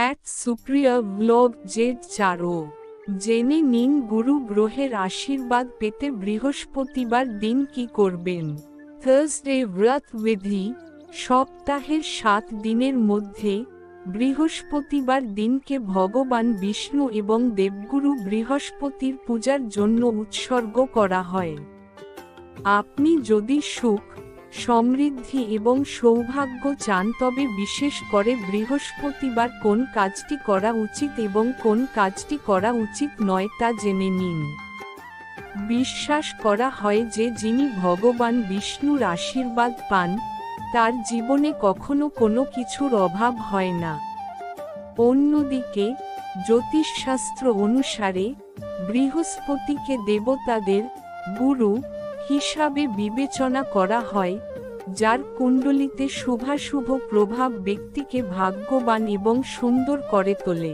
At Supriya blog Z চারো জেনে নিন গুরু গ্রহের আশীর্বাদ পেতে বৃহস্পতিবার দিন কি করবেন। থার্সডে ব্রত বিধি। সপ্তাহের 7 দিনের মধ্যে বৃহস্পতিবার দিনকে ভগবান বিষ্ণু এবং দেবগুরু বৃহস্পতির পূজার জন্য উৎসর্গ করা হয়। আপনি যদি সুখ, সমৃদ্ধি এবং সৌভাগ্য চান তবে বিশেষ করে বৃহস্পতিবার কোন কাজটি করা উচিত এবং কোন কাজটি করা উচিত নয় তা জেনে নিন। বিশ্বাস করা হয় যে যিনি ভগবান বিষ্ণুর আশীর্বাদ পান তার জীবনে কখনো কোনো কিছুর অভাব হয় না। অন্যদিকে জ্যোতিষশাস্ত্র অনুসারে বৃহস্পতিকে দেবতাদের গুরু হিসাবে বিবেচনা করা হয়, যার কুণ্ডলিতে শুভাশুভ প্রভাব ব্যক্তিকে ভাগ্যবান এবং সুন্দর করে তোলে।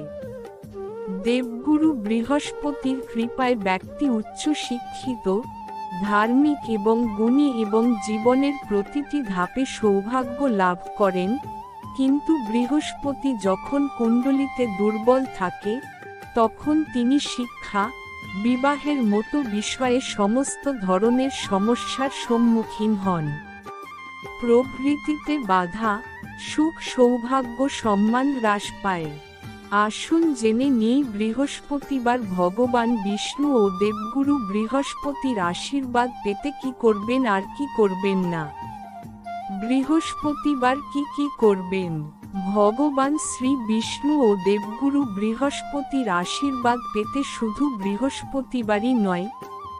দেবগুরু বৃহস্পতির কৃপায় ব্যক্তি উচ্চ শিক্ষিত, ধার্মিক এবং গুণী এবং জীবনের প্রতিটি ধাপে সৌভাগ্য লাভ করেন। কিন্তু বৃহস্পতি যখন কুণ্ডলিতে দুর্বল থাকে তখন তিনি শিক্ষা, বিবাহের মতো বিষয়ে সমস্ত ধরনের সমস্যার সম্মুখীন হন। প্রবৃত্তিতে বাধা, সুখ সৌভাগ্য সম্মান হ্রাস পায়। আসুন জেনে নিই বৃহস্পতিবার ভগবান বিষ্ণু ও দেবগুরু বৃহস্পতির আশীর্বাদ পেতে কি করবেন আর কি করবেন না। বৃহস্পতিবার কি করবেন। ভগবান শ্রী বিষ্ণু ও দেবগুরু বৃহস্পতির আশীর্বাদ পেতে শুধু বৃহস্পতিবারই নয়,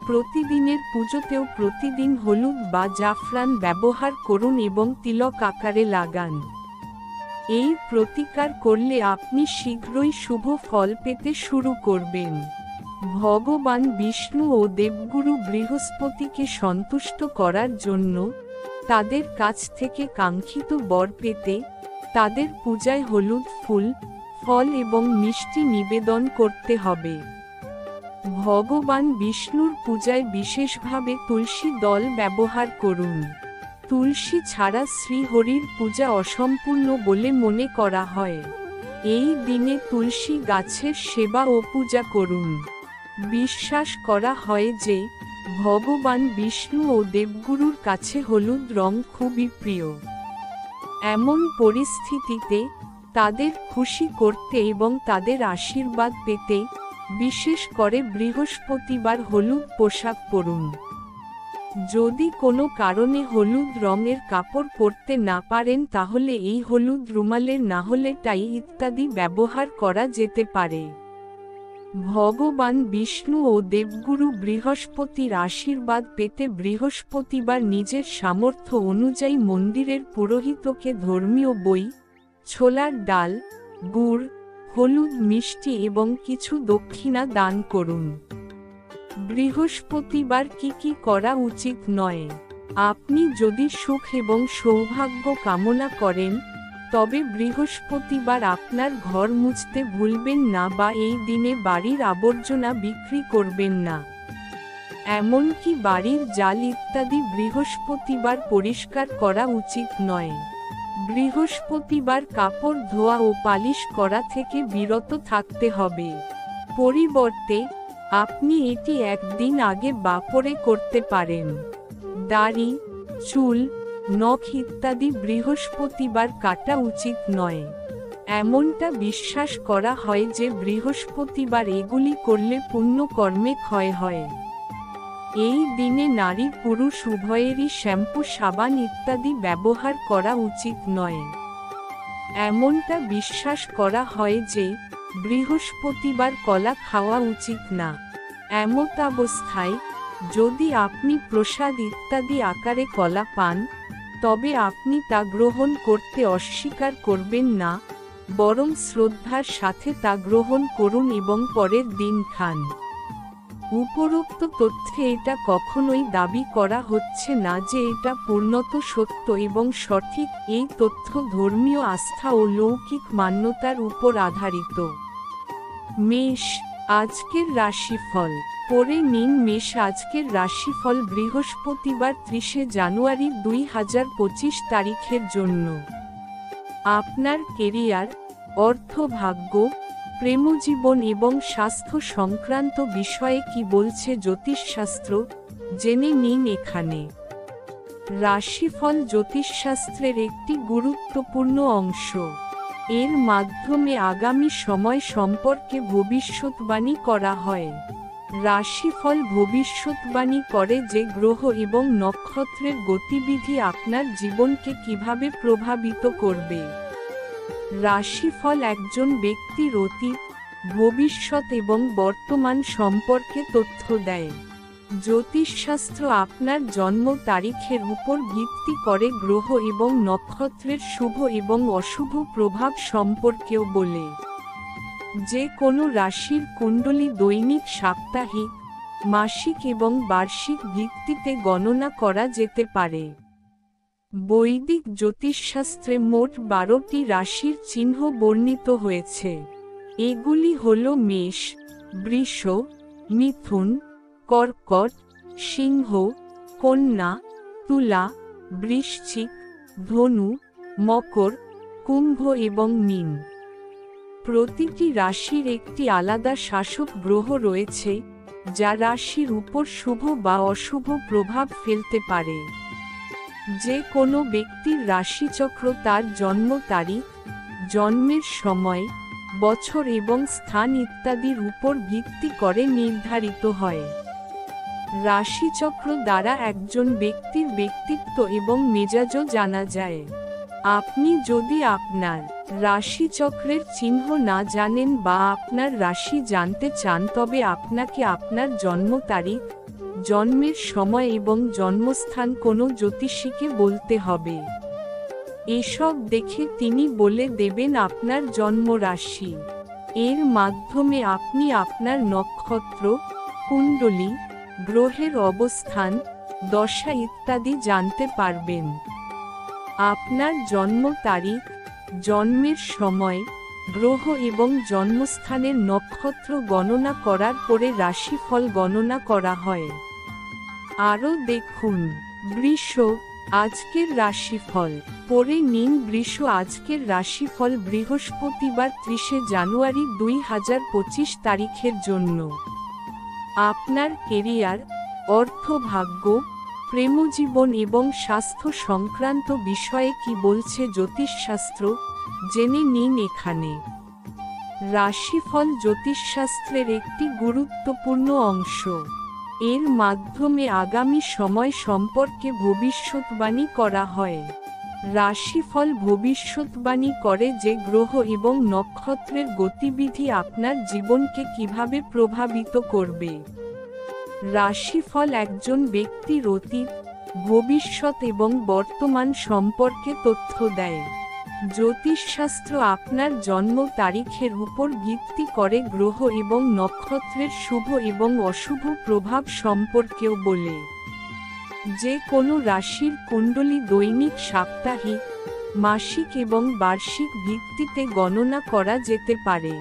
প্রতিদিনের পুজোতেও প্রতিদিন হলুদ বা জাফরান ব্যবহার করুন এবং তিলক আকারে লাগান। এই প্রতিকার করলে আপনি শীঘ্রই শুভ ফল পেতে শুরু করবেন। ভগবান বিষ্ণু ও দেবগুরু বৃহস্পতিকে সন্তুষ্ট করার জন্য তাদের কাছ থেকে কাঙ্ক্ষিত বর পেতে তাদের পূজায় হলুদ ফুল, ফল এবং মিষ্টি নিবেদন করতে হবে। ভগবান বিষ্ণুর পূজায় বিশেষভাবে তুলসী দল ব্যবহার করুন। তুলসী ছাড়া শ্রীহরির পূজা অসম্পূর্ণ বলে মনে করা হয়। এই দিনে তুলসী গাছের সেবা ও পূজা করুন। বিশ্বাস করা হয় যে ভগবান বিষ্ণু ও দেবগুরুর কাছে হলুদ রং খুবই প্রিয়। এমন পরিস্থিতিতে তাদের খুশি করতে এবং তাদের আশীর্বাদ পেতে বিশেষ করে বৃহস্পতিবার হলুদ পোশাক পরুন। যদি কোনো কারণে হলুদ রঙের কাপড় পরতে না পারেন তাহলে এই হলুদ রুমালের না হলে টাই ইত্যাদি ব্যবহার করা যেতে পারে। ভগবান বিষ্ণু ও দেবগুরু বৃহস্পতির আশীর্বাদ পেতে বৃহস্পতিবার নিজের সামর্থ্য অনুযায়ী মন্দিরের পুরোহিতকে ধর্মীয় বই, ছোলার ডাল, গুড়, হলুদ মিষ্টি এবং কিছু দক্ষিণা দান করুন। বৃহস্পতিবার কি করা উচিত নয়। আপনি যদি সুখ এবং সৌভাগ্য কামনা করেন তবে বৃহস্পতিবার আপনার ঘর মুছতে ভুলবেন না বা এই দিনে বাড়ির আবর্জনা বিক্রি করবেন না। এমনকি বাড়ির জাল ইত্যাদি বৃহস্পতিবার পরিষ্কার করা উচিত নয়। বৃহস্পতিবার কাপড় ধোয়া ও পালিশ করা থেকে বিরত থাকতে হবে। পরিবর্তে আপনি এটি একদিন আগে বা পরে করতে পারেন। দাড়ি, চুল, নখ ইত্যাদি বৃহস্পতিবার কাটা উচিত নয়। এমনটা বিশ্বাস করা হয় যে বৃহস্পতিবার এগুলি করলে পুণ্যকর্মে ক্ষয় হয়। এই দিনে নারী পুরুষ উভয়েরই শ্যাম্পু সাবান ইত্যাদি ব্যবহার করা উচিত নয়। এমনটা বিশ্বাস করা হয় যে বৃহস্পতিবার কলা খাওয়া উচিত না। এমতাবস্থায় যদি আপনি প্রসাদ ইত্যাদি আকারে কলা পান তবে আপনি তা গ্রহণ করতে অস্বীকার করবেন না, বরং শ্রদ্ধার সাথে তা গ্রহণ করুন এবং পরের দিন খান। উপরোক্ত তথ্যে এটা কখনোই দাবি করা হচ্ছে না যে এটা পূর্ণত সত্য এবং সঠিক। এই তথ্য ধর্মীয় আস্থা ও লৌকিক মান্যতার উপর আধারিত। মেষ, আজকের রাশিফল পড়ে নিন মেষ আজকের রাশিফল বৃহস্পতিবার 30 জানুয়ারি 2025 তারিখের জন্য। আপনার কেরিয়ার, অর্থভাগ্য, প্রেমজীবন এবং স্বাস্থ্য সংক্রান্ত বিষয়ে কি বলছে জ্যোতিষশাস্ত্র, জেনে নিন এখানে। রাশিফল জ্যোতিষশাস্ত্রের একটি গুরুত্বপূর্ণ অংশ। এর মাধ্যমে আগামী সময় সম্পর্কে ভবিষ্যৎবাণী করা হয়। রাশিফল ভবিষ্যৎবাণী করে যে গ্রহ এবং নক্ষত্রের গতিবিধি আপনার জীবনকে কিভাবে প্রভাবিত করবে। রাশিফল একজন ব্যক্তির অতীত, ভবিষ্যৎ এবং বর্তমান সম্পর্কে তথ্য দেয়। জ্যোতিষশাস্ত্র আপনার জন্ম তারিখের উপর ভিত্তি করে গ্রহ এবং নক্ষত্রের শুভ এবং অশুভ প্রভাব সম্পর্কেও বলে। যে কোনো রাশির কুণ্ডলী দৈনিক, সাপ্তাহিক, মাসিক এবং বার্ষিক ভিত্তিতে গণনা করা যেতে পারে। বৈদিক জ্যোতিষশাস্ত্রে মোট 12টি রাশির চিহ্ন বর্ণিত হয়েছে। এগুলি হল মেষ, বৃষ, মিথুন, কর্কট, সিংহ, কন্যা, তুলা, বৃশ্চিক, ধনু, মকর, কুম্ভ এবং মীন। প্রতিটি রাশির একটি আলাদা শাসক গ্রহ রয়েছে, যা রাশির উপর শুভ বা অশুভ প্রভাব ফেলতে পারে। যে কোনো ব্যক্তির রাশিচক্র তার জন্ম তারিখ, জন্মের সময়, বছর এবং স্থান ইত্যাদির উপর ভিত্তি করে নির্ধারিত হয়। রাশিচক্র দ্বারা একজন ব্যক্তির ব্যক্তিত্ব এবং মেজাজও জানা যায়। আপনি যদি আপনার রাশিচক্রের চিহ্ন না জানেন বা আপনার রাশি জানতে চান, তবে আপনাকে আপনার জন্ম তারিখ, জন্মের সময় এবং জন্মস্থান কোনো জ্যোতিষীকে বলতে হবে। এসব দেখে তিনি বলে দেবেন আপনার জন্ম রাশি। এর মাধ্যমে আপনি আপনার নক্ষত্র, কুণ্ডলী, গ্রহের অবস্থান, দশা ইত্যাদি জানতে পারবেন। আপনার জন্ম তারিখ, জন্মের সময়, গ্রহ এবং জন্মস্থানের নক্ষত্র গণনা করার পরে রাশিফল গণনা করা হয়। আরও দেখুন বৃষ, আজকের রাশিফল। পরে নিন বৃষ আজকের রাশিফল বৃহস্পতিবার 30 জানুয়ারি 2025 তারিখের জন্য। আপনার কেরিয়ার, অর্থভাগ্য, প্রেমজীবন এবং স্বাস্থ্য সংক্রান্ত বিষয়ে কি বলছে জ্যোতিষশাস্ত্র, জেনে নিন এখানে। রাশিফল জ্যোতিষশাস্ত্রের একটি গুরুত্বপূর্ণ অংশ। এর মাধ্যমে আগামী সময় সম্পর্কে ভবিষ্যৎবাণী করা হয়। রাশিফল ভবিষ্যৎবাণী করে যে গ্রহ এবং নক্ষত্রের গতিবিধি আপনার জীবনকে কিভাবে প্রভাবিত করবে। রাশিফল একজন ব্যক্তির অতীত, ভবিষ্যৎ এবং বর্তমান সম্পর্কে তথ্য দেয়। জ্যোতিষশাস্ত্র আপনার জন্ম তারিখের উপর ভিত্তি করে গ্রহ এবং নক্ষত্রের শুভ এবং অশুভ প্রভাব সম্পর্কেও বলে। যে কোনো রাশির কুণ্ডলী দৈনিক, সাপ্তাহিক, মাসিক এবং বার্ষিক ভিত্তিতে গণনা করা যেতে পারে।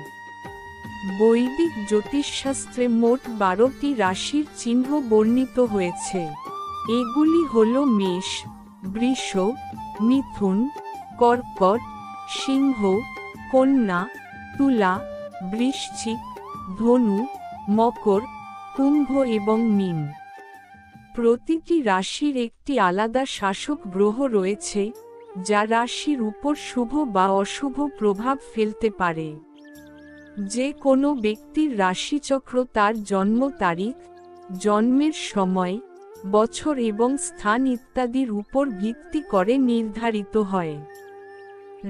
বৈদিক জ্যোতিষশাস্ত্রে মোট 12টি রাশির চিহ্ন বর্ণিত হয়েছে। এগুলি হল মেষ, বৃষ, মিথুন, কর্কট, সিংহ, কন্যা, তুলা, বৃশ্চিক, ধনু, মকর, কুম্ভ এবং মীন। প্রতিটি রাশির একটি আলাদা শাসক গ্রহ রয়েছে, যা রাশির উপর শুভ বা অশুভ প্রভাব ফেলতে পারে। যে কোনো ব্যক্তির রাশিচক্র তার জন্ম তারিখ, জন্মের সময়, বছর এবং স্থান ইত্যাদির উপর ভিত্তি করে নির্ধারিত হয়।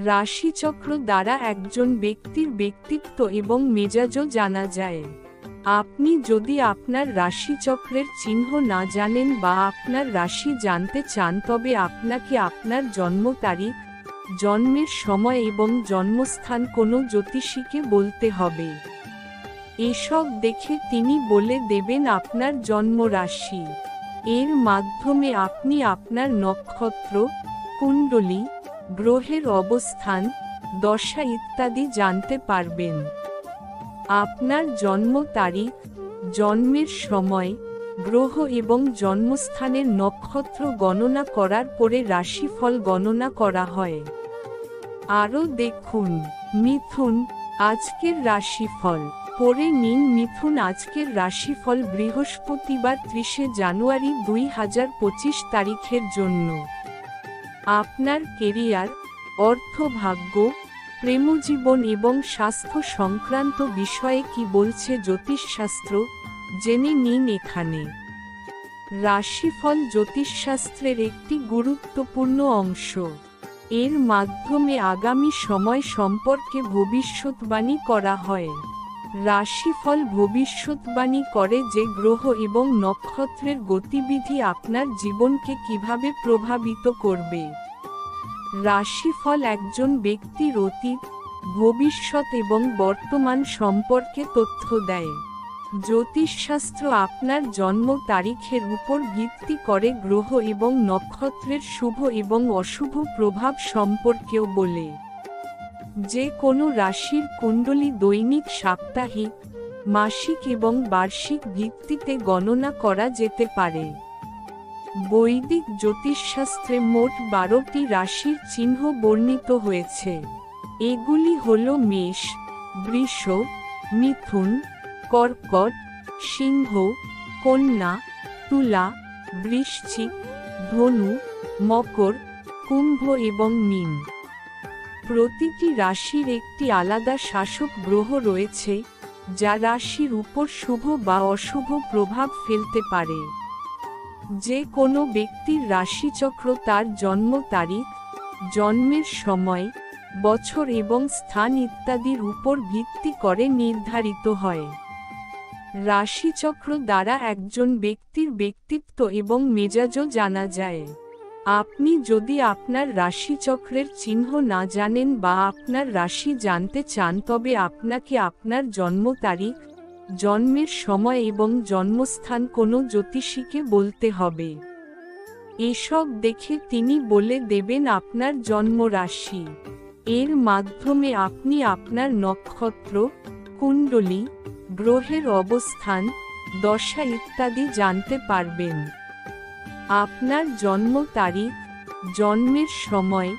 রাশিচক্র দ্বারা একজন ব্যক্তির ব্যক্তিত্ব এবং মেজাজও জানা যায়। আপনি যদি আপনার রাশিচক্রের চিহ্ন না জানেন বা আপনার রাশি জানতে চান, তবে আপনাকে আপনার জন্ম তারিখ, জন্মের সময় এবং জন্মস্থান কোনো জ্যোতিষীকে বলতে হবে। এসব দেখে তিনি বলে দেবেন আপনার জন্ম রাশি। এর মাধ্যমে আপনি আপনার নক্ষত্র, কুণ্ডলী, গ্রহের অবস্থান, দশা ইত্যাদি জানতে পারবেন। আপনার জন্ম তারিখ, জন্মের সময়, গ্রহ এবং জন্মস্থানের নক্ষত্র গণনা করার পরে রাশিফল গণনা করা হয়। আরও দেখুন মিথুন, আজকের রাশিফল পড়ে নিন। মিথুন, আজকের রাশিফল বৃহস্পতিবার 30 জানুয়ারি 2025 তারিখের জন্য। আপনার কেরিয়ার, অর্থভাগ্য, প্রেমজীবন এবং স্বাস্থ্য সংক্রান্ত বিষয়ে কি বলছে জ্যোতিষশাস্ত্র, জেনে নিন এখানে। রাশিফল জ্যোতিষশাস্ত্রের একটি গুরুত্বপূর্ণ অংশ। এর মাধ্যমে আগামী সময় সম্পর্কে ভবিষ্যৎবাণী করা হয়। রাশিফল ভবিষ্যৎবাণী করে যে গ্রহ এবং নক্ষত্রের গতিবিধি আপনার জীবনকে কিভাবে প্রভাবিত করবে। রাশিফল একজন ব্যক্তির অতীত, ভবিষ্যৎ এবং বর্তমান সম্পর্কে তথ্য দেয়। জ্যোতিষশাস্ত্র আপনার জন্ম তারিখের উপর ভিত্তি করে গ্রহ এবং নক্ষত্রের শুভ এবং অশুভ প্রভাব সম্পর্কেও বলে। যে কোনো রাশির কুণ্ডলী দৈনিক, সাপ্তাহিক, মাসিক এবং বার্ষিক ভিত্তিতে গণনা করা যেতে পারে। বৈদিক জ্যোতিষশাস্ত্রে মোট 12টি রাশির চিহ্ন বর্ণিত হয়েছে। এগুলি হল মেষ, বৃষ, মিথুন, কর্কট, সিংহ, কন্যা, তুলা, বৃশ্চিক, ধনু, মকর, কুম্ভ এবং মীন। প্রতিটি রাশির একটি আলাদা শাসক গ্রহ রয়েছে, যা রাশির উপর শুভ বা অশুভ প্রভাব ফেলতে পারে। যে কোনো ব্যক্তির রাশিচক্র তার জন্ম তারিখ, জন্মের সময়, বছর এবং স্থান ইত্যাদির উপর ভিত্তি করে নির্ধারিত হয়। রাশিচক্র দ্বারা একজন ব্যক্তির ব্যক্তিত্ব এবং মেজাজও জানা যায়। আপনি যদি আপনার রাশিচক্রের চিহ্ন না জানেন বা আপনার রাশি জানতে চান, তবে আপনাকে আপনার জন্ম তারিখ, জন্মের সময় এবং জন্মস্থান কোনো জ্যোতিষীকে বলতে হবে। এসব দেখে তিনি বলে দেবেন আপনার জন্ম রাশি। এর মাধ্যমে আপনি আপনার নক্ষত্র, কুণ্ডলী, গ্রহের অবস্থান, দশা ইত্যাদি জানতে পারবেন। আপনার জন্ম তারিখ, জন্মের সময়,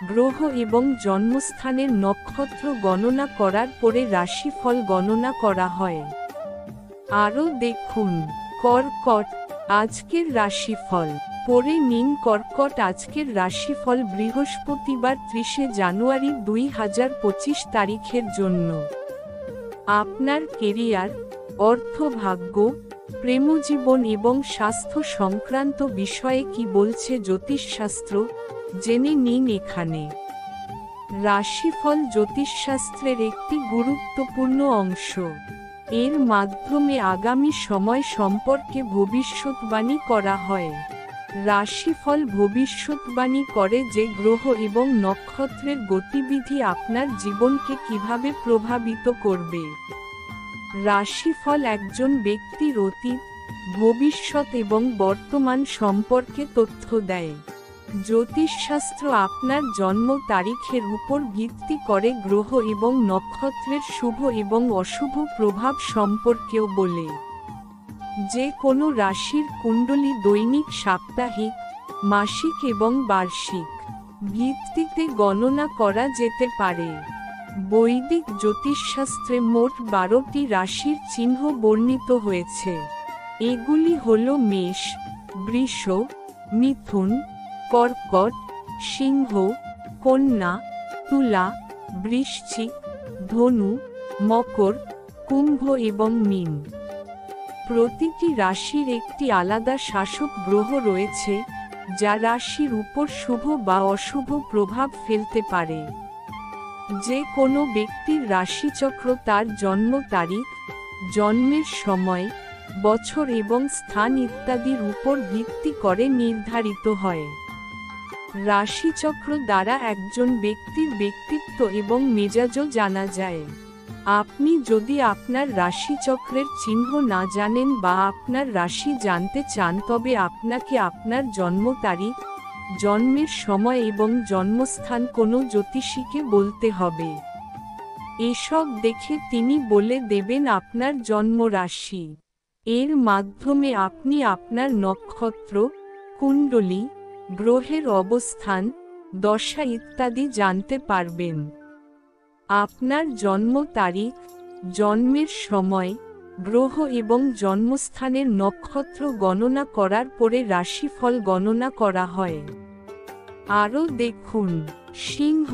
গ্রহ এবং জন্মস্থানের নক্ষত্র গণনা করার পরে রাশিফল গণনা করা হয়। আরও দেখুন কর্কট, আজকের রাশিফল পড়ে নিন। কর্কট, আজকের রাশিফল বৃহস্পতিবার 30 জানুয়ারি 2025 তারিখের জন্য। আপনার কেরিয়ার, অর্থভাগ্য, প্রেমজীবন এবং স্বাস্থ্য সংক্রান্ত বিষয়ে কি বলছে জ্যোতিষশাস্ত্র, জেনে নিন এখানে। রাশিফল জ্যোতিষশাস্ত্রের একটি গুরুত্বপূর্ণ অংশ। এর মাধ্যমে আগামী সময় সম্পর্কে ভবিষ্যৎবাণী করা হয়। রাশিফল ভবিষ্যৎবাণী করে যে গ্রহ এবং নক্ষত্রের গতিবিধি আপনার জীবনকে কিভাবে প্রভাবিত করবে। রাশিফল একজন ব্যক্তির অতীত, ভবিষ্যৎ এবং বর্তমান সম্পর্কে তথ্য দেয়। জ্যোতিষশাস্ত্র আপনার জন্ম তারিখের উপর ভিত্তি করে গ্রহ এবং নক্ষত্রের শুভ এবং অশুভ প্রভাব সম্পর্কেও বলে। যে কোনো রাশির কুণ্ডলী দৈনিক, সাপ্তাহিক, মাসিক এবং বার্ষিক ভিত্তিতে গণনা করা যেতে পারে। বৈদিক জ্যোতিষশাস্ত্রে মোট 12টি রাশির চিহ্ন বর্ণিত হয়েছে। এগুলি হল মেষ, বৃষ, মিথুন, কর্কট, সিংহ, কন্যা, তুলা, বৃশ্চিক, ধনু, মকর, কুম্ভ এবং মীন। প্রতিটি রাশির একটি আলাদা শাসক গ্রহ রয়েছে, যা রাশির উপর শুভ বা অশুভ প্রভাব ফেলতে পারে। যে কোনো ব্যক্তির রাশিচক্র তার জন্ম তারিখ, জন্মের সময়, বছর এবং স্থান ইত্যাদির উপর ভিত্তি করে নির্ধারিত হয়। রাশিচক্র দ্বারা একজন ব্যক্তির ব্যক্তিত্ব এবং মেজাজও জানা যায়। আপনি যদি আপনার রাশিচক্রের চিহ্ন না জানেন বা আপনার রাশি জানতে চান, তবে আপনাকে আপনার জন্ম তারিখ, জন্মের সময় এবং জন্মস্থান কোনো জ্যোতিষীকে বলতে হবে। এসব দেখে তিনি বলে দেবেন আপনার জন্ম রাশি। এর মাধ্যমে আপনি আপনার নক্ষত্র, কুণ্ডলী, গ্রহের অবস্থান, দশা ইত্যাদি জানতে পারবেন। আপনার জন্ম তারিখ, জন্মের সময়, গ্রহ এবং জন্মস্থানের নক্ষত্র গণনা করার পরে রাশিফল গণনা করা হয়। আরও দেখুন সিংহ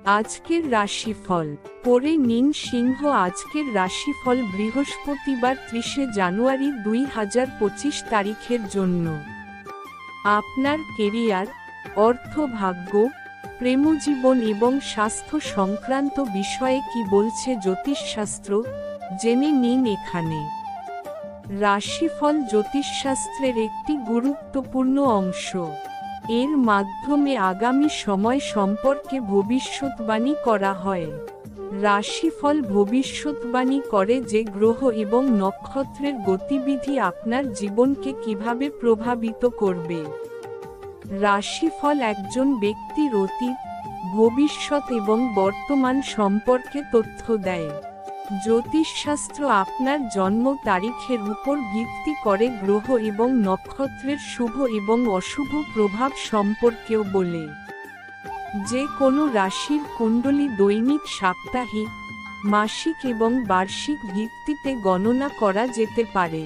আজকের রাশিফল পড়ে নিন। সিংহ আজকের রাশিফল বৃহস্পতিবার 30 জানুয়ারি 2025 তারিখের জন্য। আপনার কেরিয়ার, অর্থভাগ্য, প্রেমজীবন এবং স্বাস্থ্য সংক্রান্ত বিষয়ে কি বলছে জ্যোতিষশাস্ত্র, জেনে নিন এখানে। রাশিফল জ্যোতিষশাস্ত্রের একটি গুরুত্বপূর্ণ অংশ। এর মাধ্যমে আগামী সময় সম্পর্কে ভবিষ্যৎবাণী করা হয়। রাশিফল ভবিষ্যৎবাণী করে যে গ্রহ এবং নক্ষত্রের গতিবিধি আপনার জীবনকে কিভাবে প্রভাবিত করবে। রাশিফল একজন ব্যক্তির অতীত, ভবিষ্যৎ এবং বর্তমান সম্পর্কে তথ্য দেয়। জ্যোতিষশাস্ত্র আপনার জন্ম তারিখের উপর ভিত্তি করে গ্রহ এবং নক্ষত্রের শুভ এবং অশুভ প্রভাব সম্পর্কেও বলে। যে কোনো রাশির কুণ্ডলী দৈনিক, সাপ্তাহিক, মাসিক এবং বার্ষিক ভিত্তিতে গণনা করা যেতে পারে।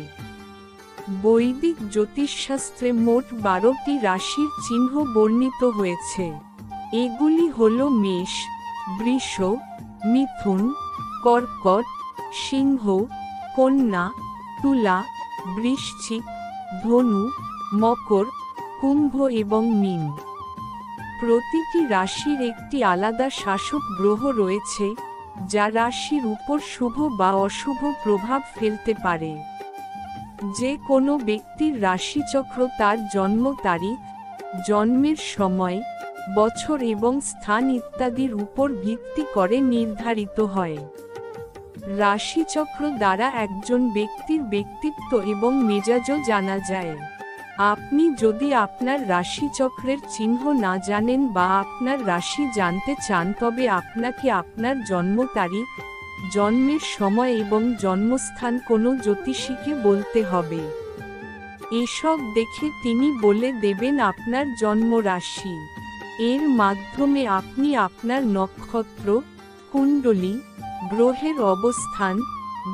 বৈদিক জ্যোতিষশাস্ত্রে মোট 12টি রাশির চিহ্ন বর্ণিত হয়েছে। এগুলি হল মেষ, বৃষ, মিথুন, কর্কট, সিংহ, কন্যা, তুলা, বৃশ্চিক, ধনু, মকর, কুম্ভ এবং মীন। প্রতিটি রাশির একটি আলাদা শাসক গ্রহ রয়েছে, যা রাশির উপর শুভ বা অশুভ প্রভাব ফেলতে পারে। যে কোনো ব্যক্তির রাশিচক্র তার জন্ম তারিখ, জন্মের সময়, বছর এবং স্থান ইত্যাদির উপর ভিত্তি করে নির্ধারিত হয়। রাশিচক্র দ্বারা একজন ব্যক্তির ব্যক্তিত্ব এবং মেজাজও জানা যায়। আপনি যদি আপনার রাশিচক্রের চিহ্ন না জানেন বা আপনার রাশি জানতে চান, তবে আপনাকে আপনার জন্ম তারিখ, জন্মের সময় এবং জন্মস্থান কোনো জ্যোতিষীকে বলতে হবে। এসব দেখে তিনি বলে দেবেন আপনার জন্ম রাশি। এর মাধ্যমে আপনি আপনার নক্ষত্র, কুণ্ডলী, গ্রহের অবস্থান,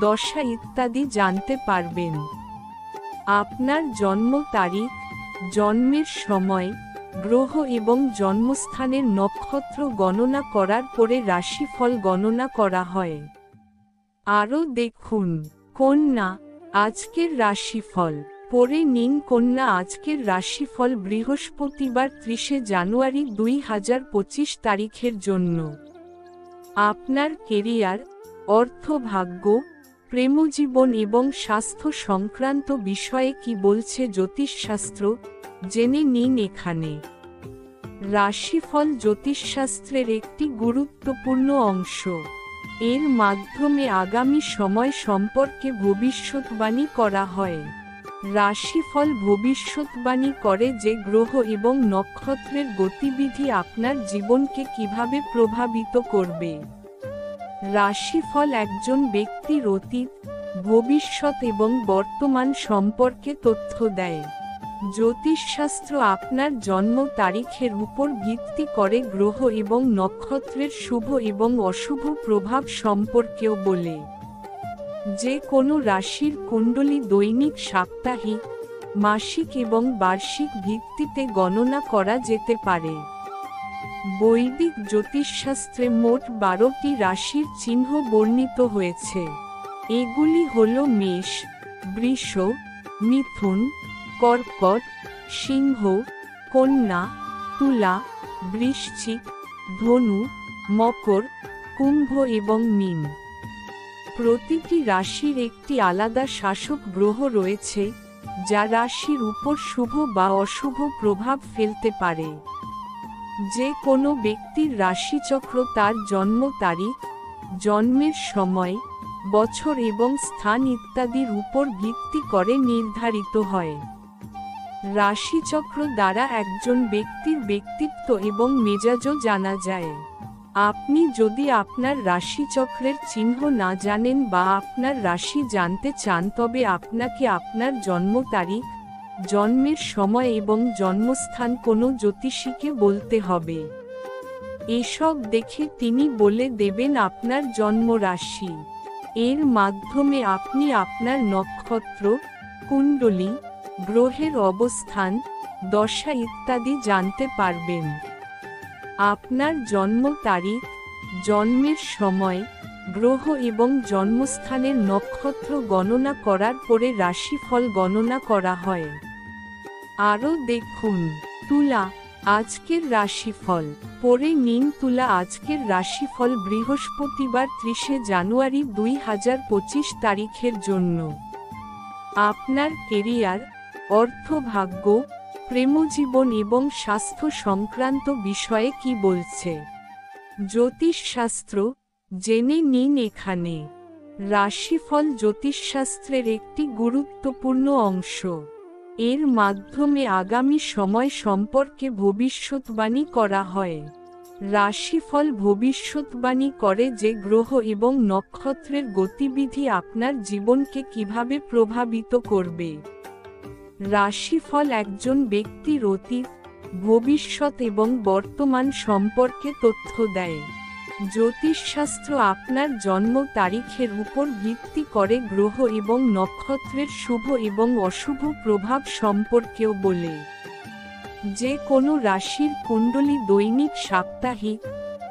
দশা ইত্যাদি জানতে পারবেন। আপনার জন্ম তারিখ, জন্মের সময়, গ্রহ এবং জন্মস্থানের নক্ষত্র গণনা করার পরে রাশিফল গণনা করা হয়। আরও দেখুন কন্যা আজকের রাশিফল পড়ে নিন। কন্যা আজকের রাশিফল বৃহস্পতিবার 30 জানুয়ারি 2025 তারিখের জন্য। আপনার কেরিয়ার, অর্থভাগ্য, প্রেমজীবন এবং স্বাস্থ্য সংক্রান্ত বিষয়ে কি বলছে জ্যোতিষশাস্ত্র, জেনে নিন এখানে। রাশিফল জ্যোতিষশাস্ত্রের একটি গুরুত্বপূর্ণ অংশ। এর মাধ্যমে আগামী সময় সম্পর্কে ভবিষ্যৎবাণী করা হয়। রাশিফল ভবিষ্যৎবাণী করে যে গ্রহ এবং নক্ষত্রের গতিবিধি আপনার জীবনকে কিভাবে প্রভাবিত করবে। রাশিফল একজন ব্যক্তির অতীত, ভবিষ্যৎ এবং বর্তমান সম্পর্কে তথ্য দেয়। জ্যোতিষশাস্ত্র আপনার জন্ম তারিখের উপর ভিত্তি করে গ্রহ এবং নক্ষত্রের শুভ এবং অশুভ প্রভাব সম্পর্কেও বলে। যে কোনো রাশির কুণ্ডলী দৈনিক, সাপ্তাহিক, মাসিক এবং বার্ষিক ভিত্তিতে গণনা করা যেতে পারে। বৈদিক জ্যোতিষশাস্ত্রে মোট 12টি রাশির চিহ্ন বর্ণিত হয়েছে। এগুলি হল মেষ, বৃষ, মিথুন, কর্কট, সিংহ, কন্যা, তুলা, বৃশ্চিক, ধনু, মকর, কুম্ভ এবং মীন। প্রতিটি রাশির একটি আলাদা শাসক গ্রহ রয়েছে, যা রাশির উপর শুভ বা অশুভ প্রভাব ফেলতে পারে। যে কোনো ব্যক্তির রাশিচক্র তার জন্ম তারিখ, জন্মের সময়, বছর এবং স্থান ইত্যাদির উপর ভিত্তি করে নির্ধারিত হয়। রাশিচক্র দ্বারা একজন ব্যক্তির ব্যক্তিত্ব এবং মেজাজও জানা যায়। আপনি যদি আপনার রাশিচক্রের চিহ্ন না জানেন বা আপনার রাশি জানতে চান, তবে আপনাকে আপনার জন্ম তারিখ, জন্মের সময় এবং জন্মস্থান কোনো জ্যোতিষীকে বলতে হবে। এসব দেখে তিনি বলে দেবেন আপনার জন্ম রাশি। এর মাধ্যমে আপনি আপনার নক্ষত্র, কুণ্ডলী, গ্রহের অবস্থান, দশা ইত্যাদি জানতে পারবেন। আপনার জন্ম তারিখ, জন্মের সময়, গ্রহ এবং জন্মস্থানের নক্ষত্র গণনা করার পরে রাশিফল গণনা করা হয়। আরও দেখুন তুলা আজকের রাশিফল। পরে নিন তুলা আজকের রাশিফল বৃহস্পতিবার 30 জানুয়ারি 2025 তারিখের জন্য। আপনার কেরিয়ার, অর্থভাগ্য, প্রেমজীবন এবং স্বাস্থ্য সংক্রান্ত বিষয়ে কি বলছে জ্যোতিষশাস্ত্র জেনে নিন এখানে। রাশিফল জ্যোতিষশাস্ত্রের একটি গুরুত্বপূর্ণ অংশ। এর মাধ্যমে আগামী সময় সম্পর্কে ভবিষ্যৎবাণী করা হয়। রাশিফল ভবিষ্যৎবাণী করে যে গ্রহ এবং নক্ষত্রের গতিবিধি আপনার জীবনকে কিভাবে প্রভাবিত করবে। রাশিফল একজন ব্যক্তির অতীত, ভবিষ্যৎ এবং বর্তমান সম্পর্কে তথ্য দেয়। জ্যোতিষশাস্ত্র আপনার জন্ম তারিখের উপর ভিত্তি করে গ্রহ এবং নক্ষত্রের শুভ এবং অশুভ প্রভাব সম্পর্কেও বলে। যে কোনো রাশির কুণ্ডলী দৈনিক, সাপ্তাহিক,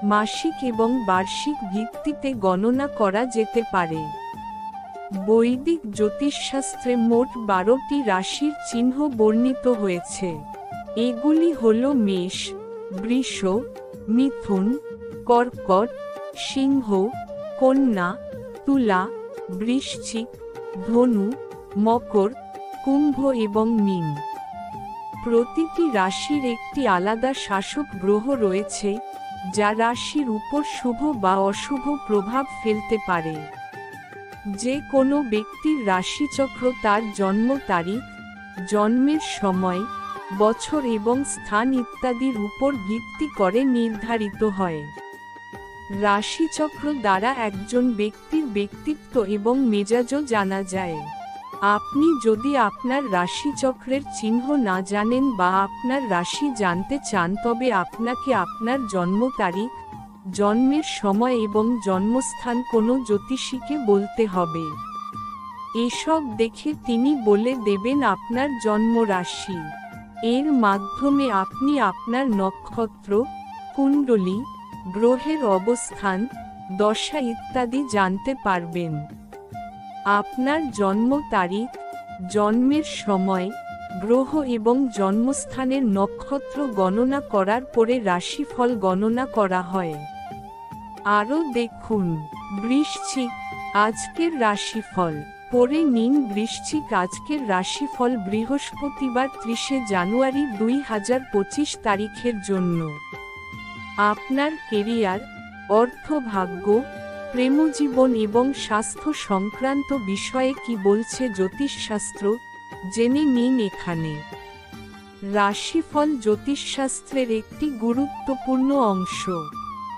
মাসিক এবং বার্ষিক ভিত্তিতে গণনা করা যেতে পারে। বৈদিক জ্যোতিষশাস্ত্রে মোট 12টি রাশির চিহ্ন বর্ণিত হয়েছে। এগুলি হল মেষ, বৃষ, মিথুন, কর্কট, সিংহ, কন্যা, তুলা, বৃশ্চিক, ধনু, মকর, কুম্ভ এবং মীন। প্রতিটি রাশির একটি আলাদা শাসক গ্রহ রয়েছে, যা রাশির উপর শুভ বা অশুভ প্রভাব ফেলতে পারে। যে কোনো ব্যক্তির রাশিচক্র তার জন্ম তারিখ, জন্মের সময়, বছর এবং স্থান ইত্যাদির উপর ভিত্তি করে নির্ধারিত হয়। রাশিচক্র দ্বারা একজন ব্যক্তির ব্যক্তিত্ব এবং মেজাজও জানা যায়। আপনি যদি আপনার রাশিচক্রের চিহ্ন না জানেন বা আপনার রাশি জানতে চান তবে আপনাকে আপনার জন্ম তারিখ, জন্মের সময় এবং জন্মস্থান কোনো জ্যোতিষীকে বলতে হবে। এসব দেখে তিনি বলে দেবেন আপনার জন্ম রাশি। এর মাধ্যমে আপনি আপনার নক্ষত্র, কুণ্ডলী, গ্রহের অবস্থান, দশা ইত্যাদি জানতে পারবেন। আপনার জন্ম তারিখ, জন্মের সময়, গ্রহ এবং জন্মস্থানের নক্ষত্র গণনা করার পরে রাশিফল গণনা করা হয়। আরও দেখুন বৃশ্চিক আজকের রাশিফল। পরে নিন বৃশ্চিক আজকের রাশিফল বৃহস্পতিবার 30 জানুয়ারি 2025 তারিখের জন্য। আপনার কেরিয়ার, অর্থভাগ্য, প্রেমজীবন এবং স্বাস্থ্য সংক্রান্ত বিষয়ে কি বলছে জ্যোতিষশাস্ত্র জেনে নিন এখানে। রাশিফল জ্যোতিষশাস্ত্রের একটি গুরুত্বপূর্ণ অংশ।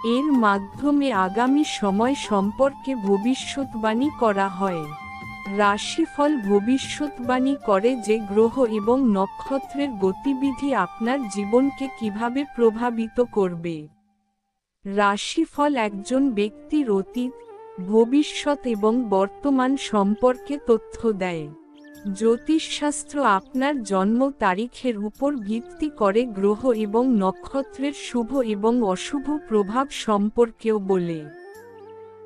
এর মাধ্যমে আগামী সময় সম্পর্কে ভবিষ্যৎবাণী করা হয়। রাশিফল ভবিষ্যৎবাণী করে যে গ্রহ এবং নক্ষত্রের গতিবিধি আপনার জীবনকে কিভাবে প্রভাবিত করবে। রাশিফল একজন ব্যক্তির অতীত, ভবিষ্যৎ এবং বর্তমান সম্পর্কে তথ্য দেয়। জ্যোতিষশাস্ত্র আপনার জন্ম তারিখের উপর ভিত্তি করে গ্রহ এবং নক্ষত্রের শুভ এবং অশুভ প্রভাব সম্পর্কেও বলে।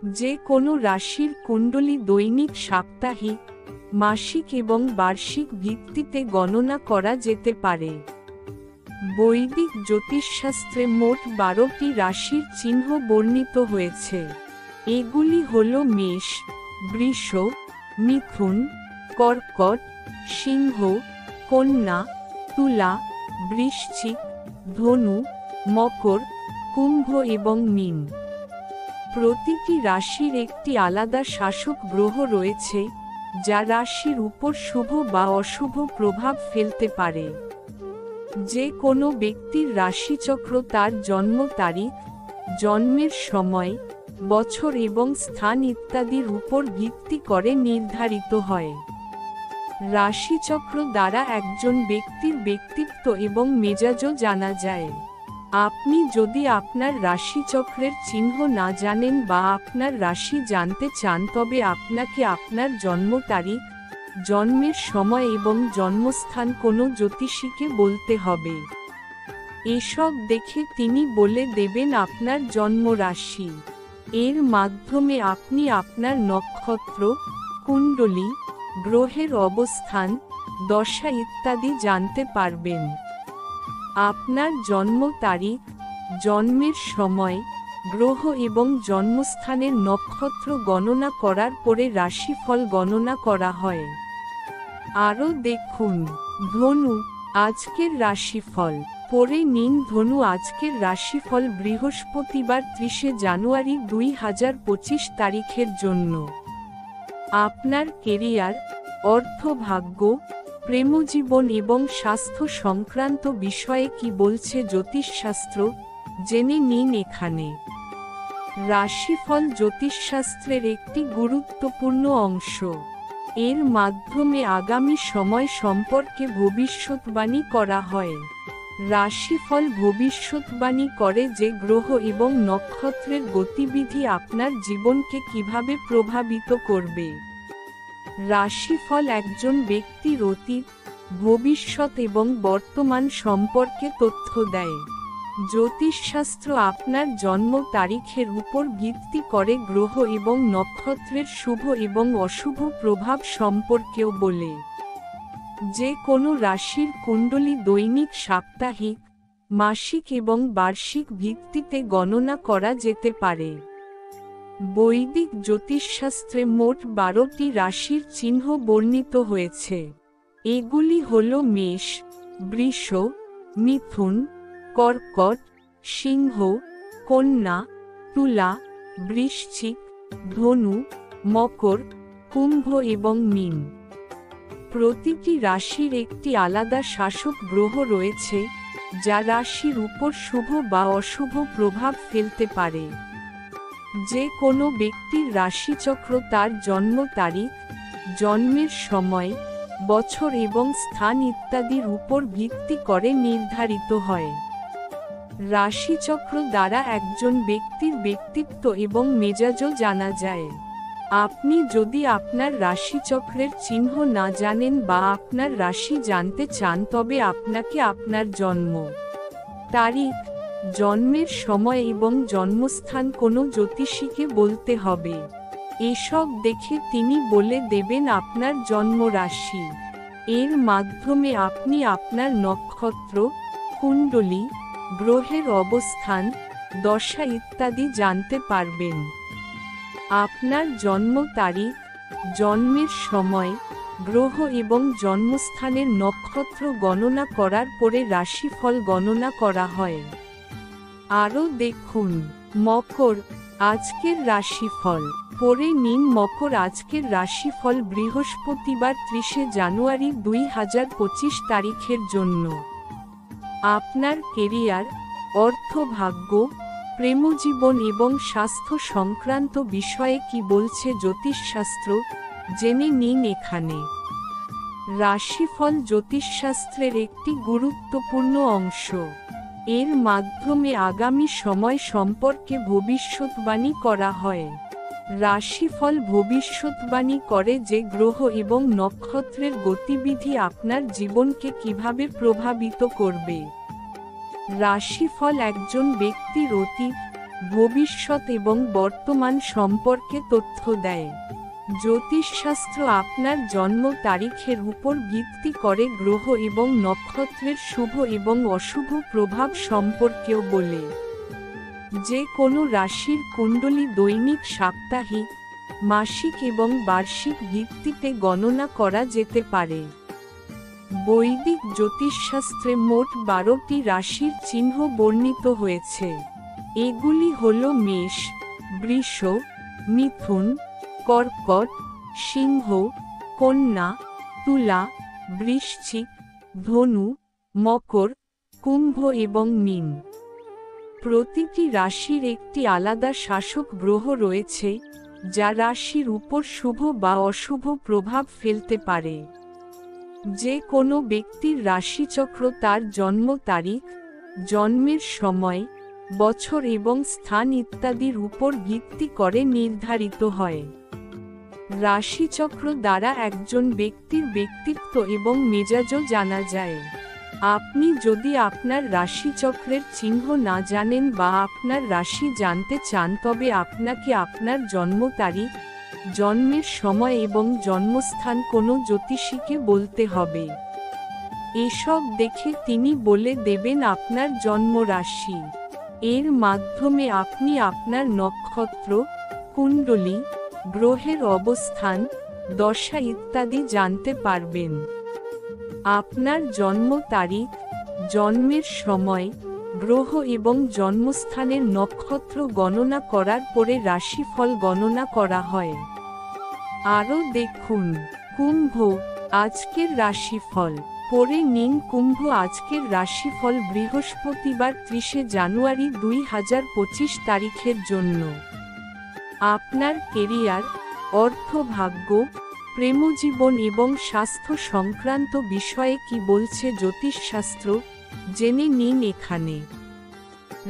যে কোনো রাশির কুণ্ডলী দৈনিক, সাপ্তাহিক, মাসিক এবং বার্ষিক ভিত্তিতে গণনা করা যেতে পারে। বৈদিক জ্যোতিষশাস্ত্রে মোট 12টি রাশির চিহ্ন বর্ণিত হয়েছে। এগুলি হল মেষ, বৃষ, মিথুন, কর্কট, সিংহ, কন্যা, তুলা, বৃশ্চিক, ধনু, মকর, কুম্ভ এবং মীন। প্রতিটি রাশির একটি আলাদা শাসক গ্রহ রয়েছে, যা রাশির উপর শুভ বা অশুভ প্রভাব ফেলতে পারে। যে কোনো ব্যক্তির রাশিচক্র তার জন্ম তারিখ, জন্মের সময়, বছর এবং স্থান ইত্যাদির উপর ভিত্তি করে নির্ধারিত হয়। রাশিচক্র দ্বারা একজন ব্যক্তির ব্যক্তিত্ব এবং মেজাজও জানা যায়। আপনি যদি আপনার রাশিচক্রের চিহ্ন না জানেন বা আপনার রাশি জানতে চান তবে আপনাকে আপনার জন্ম তারিখ, জন্মের সময় এবং জন্মস্থান কোনো জ্যোতিষীকে বলতে হবে। এসব দেখে তিনি বলে দেবেন আপনার জন্ম রাশি। এর মাধ্যমে আপনি আপনার নক্ষত্র, কুণ্ডলী, গ্রহের অবস্থান, দশা ইত্যাদি জানতে পারবেন। আপনার জন্ম তারিখ, জন্মের সময়, গ্রহ এবং জন্মস্থানের নক্ষত্র গণনা করার পরে রাশিফল গণনা করা হয়। আরও দেখুন ধনু, আজকের রাশিফল। পরে নিন ধনু আজকের রাশিফল বৃহস্পতিবার 30 জানুয়ারি 2025 তারিখের জন্য। আপনার কেরিয়ার, অর্থভাগ্য, প্রেমজীবন এবং স্বাস্থ্য সংক্রান্ত বিষয়ে কি বলছে জ্যোতিষশাস্ত্র, জেনে নিন এখানে। রাশিফল জ্যোতিষশাস্ত্রের একটি গুরুত্বপূর্ণ অংশ। এর মাধ্যমে আগামী সময় সম্পর্কে ভবিষ্যৎবাণী করা হয়। রাশিফল ভবিষ্যৎবাণী করে যে গ্রহ এবং নক্ষত্রের গতিবিধি আপনার জীবনকে কিভাবে প্রভাবিত করবে। রাশিফল একজন ব্যক্তির অতীত, ভবিষ্যৎ এবং বর্তমান সম্পর্কে তথ্য দেয়। জ্যোতিষশাস্ত্র আপনার জন্ম তারিখের উপর ভিত্তি করে গ্রহ এবং নক্ষত্রের শুভ এবং অশুভ প্রভাব সম্পর্কেও বলে। যে কোনো রাশির কুণ্ডলী দৈনিক, সাপ্তাহিক, মাসিক এবং বার্ষিক ভিত্তিতে গণনা করা যেতে পারে। বৈদিক জ্যোতিষশাস্ত্রে মোট 12টি রাশির চিহ্ন বর্ণিত হয়েছে। এগুলি হল মেষ, বৃষ, মিথুন, কর্কট, সিংহ, কন্যা, তুলা, বৃশ্চিক, ধনু, মকর, কুম্ভ এবং মীন। প্রতিটি রাশির একটি আলাদা শাসক গ্রহ রয়েছে, যা রাশির উপর শুভ বা অশুভ প্রভাব ফেলতে পারে। যে কোনো ব্যক্তির রাশিচক্র তার জন্ম তারিখ, জন্মের সময়, বছর এবং স্থান ইত্যাদির উপর ভিত্তি করে নির্ধারিত হয়। রাশিচক্র দ্বারা একজন ব্যক্তির ব্যক্তিত্ব এবং মেজাজও জানা যায়। আপনি যদি আপনার রাশিচক্রের চিহ্ন না জানেন বা আপনার রাশি জানতে চান তবে আপনাকে আপনার জন্ম তারিখ, জন্মের সময় এবং জন্মস্থান কোনো জ্যোতিষীকে বলতে হবে। এসব দেখে তিনি বলে দেবেন আপনার জন্ম রাশি। এর মাধ্যমে আপনি আপনার নক্ষত্র, কুণ্ডলী, গ্রহের অবস্থান, দশা ইত্যাদি জানতে পারবেন। আপনার জন্ম তারিখ, জন্মের সময়, গ্রহ এবং জন্মস্থানের নক্ষত্র গণনা করার পরে রাশিফল গণনা করা হয়। আরও দেখুন মকর, আজকের রাশিফল। পরে নিন মকর আজকের রাশিফল বৃহস্পতিবার 30 জানুয়ারি 2025 তারিখের জন্য। আপনার কেরিয়ার, অর্থভাগ্য, প্রেমজীবন এবং স্বাস্থ্য সংক্রান্ত বিষয়ে কি বলছে জ্যোতিষশাস্ত্র, জেনে নিন এখানে। রাশিফল জ্যোতিষশাস্ত্রের একটি গুরুত্বপূর্ণ অংশ। এর মাধ্যমে আগামী সময় সম্পর্কে ভবিষ্যৎবাণী করা হয়। রাশিফল ভবিষ্যৎবাণী করে যে গ্রহ এবং নক্ষত্রের গতিবিধি আপনার জীবনকে কিভাবে প্রভাবিত করবে। রাশিফল একজন ব্যক্তির অতীত, ভবিষ্যৎ এবং বর্তমান সম্পর্কে তথ্য দেয়। জ্যোতিষশাস্ত্র আপনার জন্ম তারিখের উপর ভিত্তি করে গ্রহ এবং নক্ষত্রের শুভ এবং অশুভ প্রভাব সম্পর্কেও বলে। যে কোনো রাশির কুণ্ডলী দৈনিক, সাপ্তাহিক, মাসিক এবং বার্ষিক ভিত্তিতে গণনা করা যেতে পারে। বৈদিক জ্যোতিষশাস্ত্রে মোট 12টি রাশির চিহ্ন বর্ণিত হয়েছে। এগুলি হল মেষ, বৃষ, মিথুন, কর্কট, সিংহ, কন্যা, তুলা, বৃশ্চিক, ধনু, মকর, কুম্ভ এবং মীন। প্রতিটি রাশির একটি আলাদা শাসক গ্রহ রয়েছে, যা রাশির উপর শুভ বা অশুভ প্রভাব ফেলতে পারে। যে কোনো ব্যক্তির রাশিচক্র তার জন্ম তারিখ, জন্মের সময়, বছর এবং স্থান ইত্যাদির উপর ভিত্তি করে নির্ধারিত হয়। রাশিচক্র দ্বারা একজন ব্যক্তির ব্যক্তিত্ব এবং মেজাজও জানা যায়। আপনি যদি আপনার রাশিচক্রের চিহ্ন না জানেন বা আপনার রাশি জানতে চান তবে আপনাকে আপনার জন্ম তারিখ, জন্মের সময় এবং জন্মস্থান কোনো জ্যোতিষীকে বলতে হবে। এসব দেখে তিনি বলে দেবেন আপনার জন্ম রাশি। এর মাধ্যমে আপনি আপনার নক্ষত্র, কুণ্ডলী, গ্রহের অবস্থান, দশা ইত্যাদি জানতে পারবেন। আপনার জন্ম তারিখ, জন্মের সময়, গ্রহ এবং জন্মস্থানের নক্ষত্র গণনা করার পরে রাশিফল গণনা করা হয়। আরও দেখুন কুম্ভ, আজকের রাশিফল। পরে নিন কুম্ভ আজকের রাশিফল বৃহস্পতিবার 30 জানুয়ারি 2025 তারিখের জন্য। আপনার কেরিয়ার, অর্থভাগ্য, প্রেমজীবন এবং স্বাস্থ্য সংক্রান্ত বিষয়ে কি বলছে জ্যোতিষশাস্ত্র, জেনে নিন এখানে।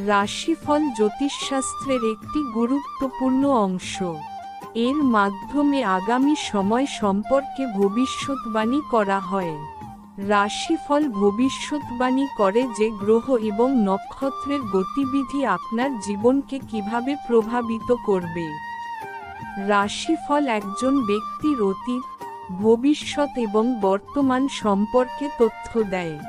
রাশিফল জ্যোতিষশাস্ত্রের একটি গুরুত্বপূর্ণ অংশ। এর মাধ্যমে আগামী সময় সম্পর্কে ভবিষ্যৎবাণী করা হয়। রাশিফল ভবিষ্যৎবাণী করে যে গ্রহ এবং নক্ষত্রের গতিবিধি আপনার জীবনকে কিভাবে প্রভাবিত করবে। রাশিফল একজন ব্যক্তির অতীত, ভবিষ্যৎ এবং বর্তমান সম্পর্কে তথ্য দেয়।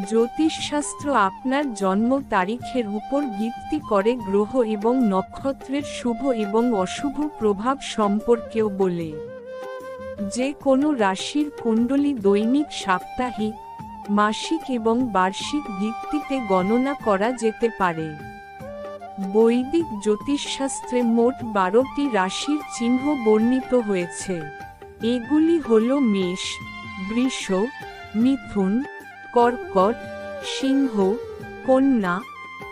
জ্যোতিষশাস্ত্র আপনার জন্ম তারিখের উপর ভিত্তি করে গ্রহ এবং নক্ষত্রের শুভ এবং অশুভ প্রভাব সম্পর্কেও বলে। যে কোনো রাশির কুণ্ডলী দৈনিক, সাপ্তাহিক, মাসিক এবং বার্ষিক ভিত্তিতে গণনা করা যেতে পারে। বৈদিক জ্যোতিষশাস্ত্রে মোট 12টি রাশির চিহ্ন বর্ণিত হয়েছে। এগুলি হল মেষ, বৃষ, মিথুন, কর্কট, সিংহ, কন্যা,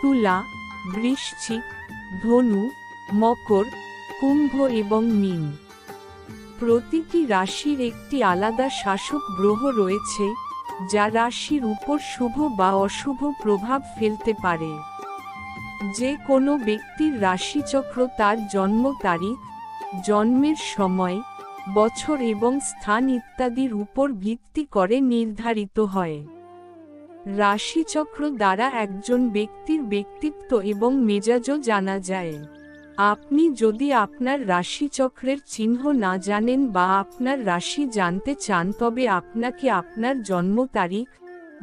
তুলা, বৃশ্চিক, ধনু, মকর, কুম্ভ এবং মীন। প্রতিটি রাশির একটি আলাদা শাসক গ্রহ রয়েছে, যা রাশির উপর শুভ বা অশুভ প্রভাব ফেলতে পারে। যে কোনো ব্যক্তির রাশিচক্র তার জন্ম তারিখ, জন্মের সময়, বছর এবং স্থান ইত্যাদির উপর ভিত্তি করে নির্ধারিত হয়। রাশিচক্র দ্বারা একজন ব্যক্তির ব্যক্তিত্ব এবং মেজাজও জানা যায়। আপনি যদি আপনার রাশিচক্রের চিহ্ন না জানেন বা আপনার রাশি জানতে চান তবে আপনাকে আপনার জন্ম তারিখ,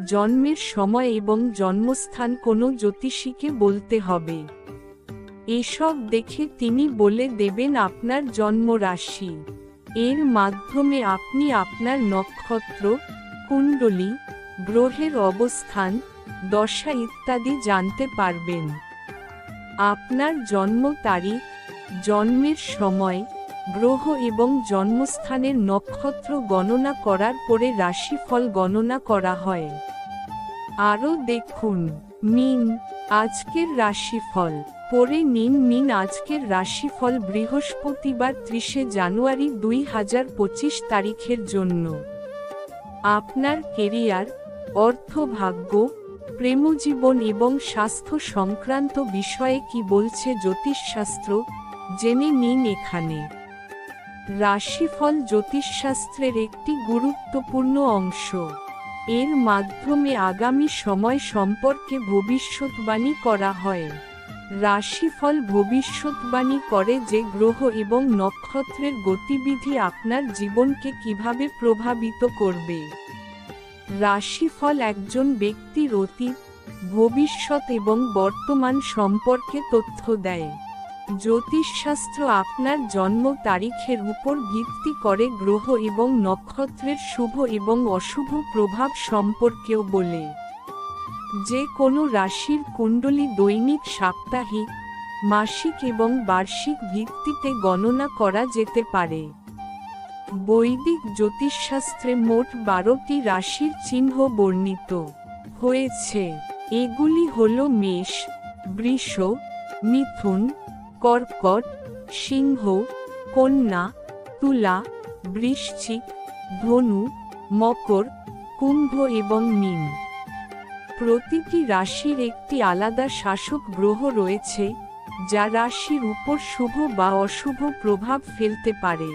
জন্মের সময় এবং জন্মস্থান কোনো জ্যোতিষীকে বলতে হবে। এসব দেখে তিনি বলে দেবেন আপনার জন্ম রাশি। এর মাধ্যমে আপনি আপনার নক্ষত্র, কুণ্ডলী, গ্রহের অবস্থান, দশা ইত্যাদি জানতে পারবেন। আপনার জন্ম তারিখ, জন্মের সময়, গ্রহ এবং জন্মস্থানের নক্ষত্র গণনা করার পরে রাশিফল গণনা করা হয়। আরও দেখুন মীন, আজকের রাশিফল। পরে নিন মীন আজকের রাশিফল বৃহস্পতিবার 30 জানুয়ারি 2025 তারিখের জন্য। আপনার কেরিয়ার, অর্থভাগ্য, প্রেমজীবন এবং স্বাস্থ্য সংক্রান্ত বিষয়ে কি বলছে জ্যোতিষশাস্ত্র, জেনে নিন এখানে। রাশিফল জ্যোতিষশাস্ত্রের একটি গুরুত্বপূর্ণ অংশ। এর মাধ্যমে আগামী সময় সম্পর্কে ভবিষ্যৎবাণী করা হয়। রাশিফল ভবিষ্যৎবাণী করে যে গ্রহ এবং নক্ষত্রের গতিবিধি আপনার জীবনকে কিভাবে প্রভাবিত করবে। রাশিফল একজন ব্যক্তির অতীত, ভবিষ্যৎ এবং বর্তমান সম্পর্কে তথ্য দেয়। জ্যোতিষশাস্ত্র আপনার জন্ম তারিখের উপর ভিত্তি করে গ্রহ এবং নক্ষত্রের শুভ এবং অশুভ প্রভাব সম্পর্কেও বলে। যে কোনো রাশির কুণ্ডলী দৈনিক, সাপ্তাহিক, মাসিক এবং বার্ষিক ভিত্তিতে গণনা করা যেতে পারে। বৈদিক জ্যোতিষশাস্ত্রে মোট 12টি রাশির চিহ্ন বর্ণিত হয়েছে। এগুলি হল মেষ, বৃষ, মিথুন, কর্কট, সিংহ, কন্যা, তুলা, বৃশ্চিক, ধনু, মকর, কুম্ভ এবং মীন। প্রতিটি রাশির একটি আলাদা শাসক গ্রহ রয়েছে, যা রাশির উপর শুভ বা অশুভ প্রভাব ফেলতে পারে।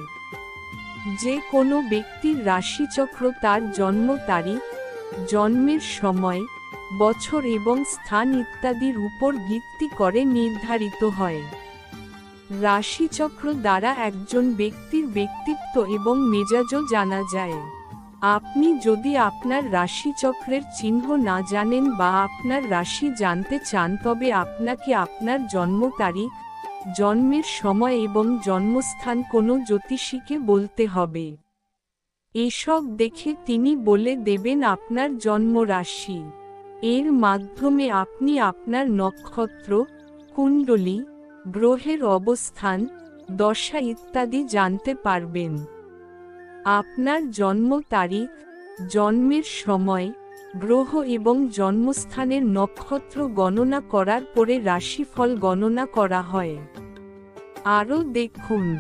যে কোনো ব্যক্তির রাশিচক্র তার জন্ম তারিখ, জন্মের সময়, বছর এবং স্থান ইত্যাদির উপর ভিত্তি করে নির্ধারিত হয়। রাশিচক্র দ্বারা একজন ব্যক্তির ব্যক্তিত্ব এবং মেজাজও জানা যায়। আপনি যদি আপনার রাশিচক্রের চিহ্ন না জানেন বা আপনার রাশি জানতে চান, তবে আপনাকে আপনার জন্ম তারিখ, জন্মের সময় এবং জন্মস্থান কোনো জ্যোতিষীকে বলতে হবে। এসব দেখে তিনি বলে দেবেন আপনার জন্ম রাশি। এর মাধ্যমে আপনি আপনার নক্ষত্র, কুণ্ডলী, গ্রহের অবস্থান, দশা ইত্যাদি জানতে পারবেন। আপনার জন্ম তারিখ, জন্মের সময়, গ্রহ এবং জন্মস্থানের নক্ষত্র গণনা করার পরে রাশিফল গণনা করা হয়। আরও দেখুন।